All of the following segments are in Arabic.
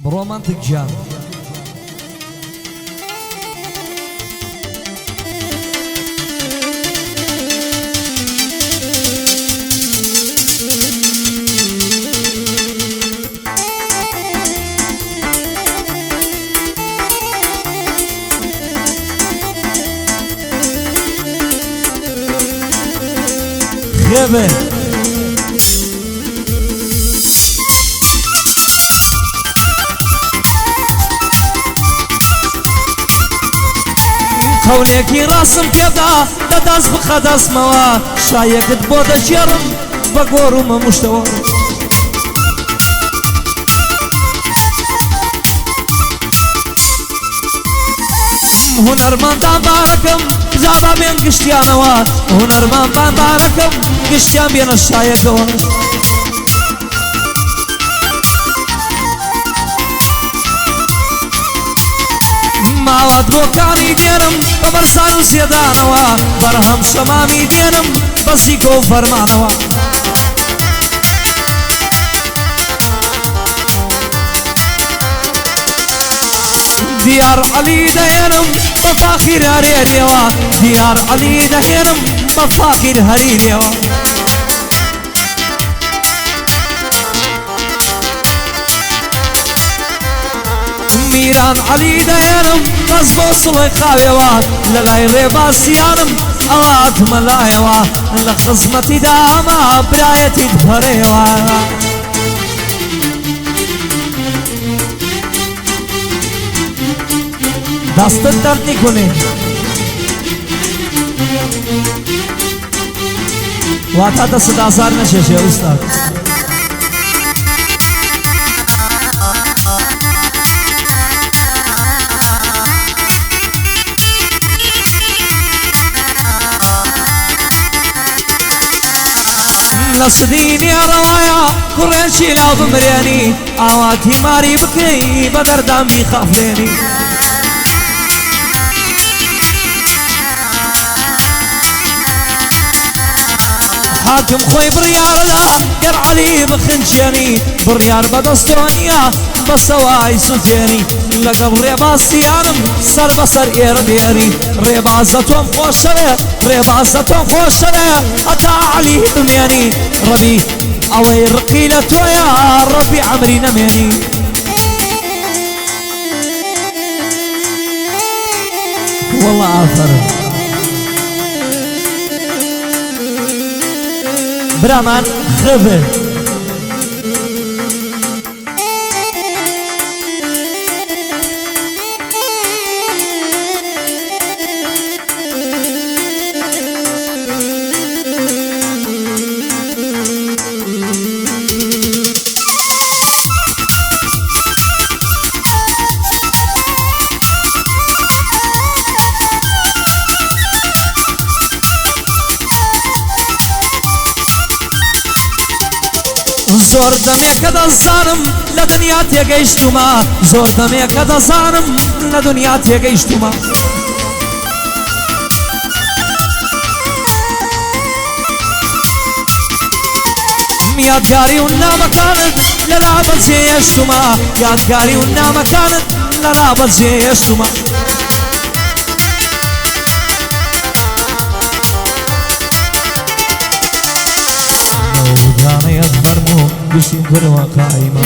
برومانتك جان غيبه قولێکی ڕاستم پێدا دەدەست بخە دەستمەوە شایەکت بۆ دەژێڕم بە گۆڕ و مەموشتەوە هونەرمەندان بارەکەم جابا بێن گشتیانەوە هونەرمەندان بارەکەم گشتیان بێنە شایەکەوە ماوەت بۆ کاری دێنم بە بەرسان و سێدانەوە بەرهەم شەمامی دێنم بە سیکۆ و فەرمانەوە دیار عەلی دەهێنم بە فاخیر هەرێریەوە دیار عەلی دەهێنم بە فاخیر هەریریەوە میران عەلی دەهێنم بەس بۆ سڵی خاوێەوە لە لای ڕێباسیانم ئەواتمە لایەوە لە خزمەتیدا ئەمە برایەتیت بەڕێوە دەستت دەرد نیکنێ واتە دەست ئازار نەچێشێ ئوستاد لە سدینی ڕەوایە کوڕێکی لاو بمرێنی ئاواتی ماری بکەی بە دەردام بیخافرێنی حاکم خۆی بڕیارەدا گەر عەلی بخنچێنی بڕیار بەدەستۆنیە بەسەوای سوتێنی لەگەڵ ڕێباسیانم سەر بەسەر ئێرە بێری ڕێبازە تۆم خۆشەوێ ڕێبازە تۆم خۆشەوێ ئەتا عەلی بمێنی ڕەبی ئەوەی ڕقی لە تۆیە ڕەبی عەمری نەمێنی وەڵڵا ئافەرم برامان خبر زۆر دەمێکە دەزانم لە دنیا تێگەیشتومە زۆر دەمێکە دەزانم لە دنیا تێگەیشتومە یادگاری و نامەکانت لەلا بەجێهێشتومە یادگاری و نامەکانت لەلا بەجێهێشتومە دانەیەت فەرموو گشتیم کردوە قایمە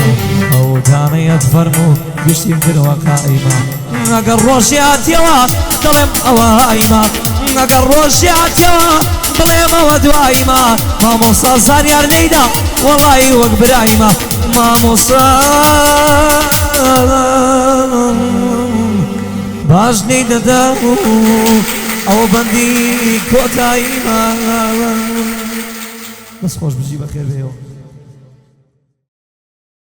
ئەو دانەیەت فەرموو گشتیم کردوە قایمە ئەگەر ڕۆژی هاتیەوە دەڵێم ئەوە هایمە ئەگەر ڕۆژی هاتیەوە بڵێم ئەوە دوایمە مامۆستا زانیار نەیدا وەڵی وەک برایمە مامۆستا باش نەیدەدا ئەوە بەندی کۆتاییمە بس خوش بجي بخير بيو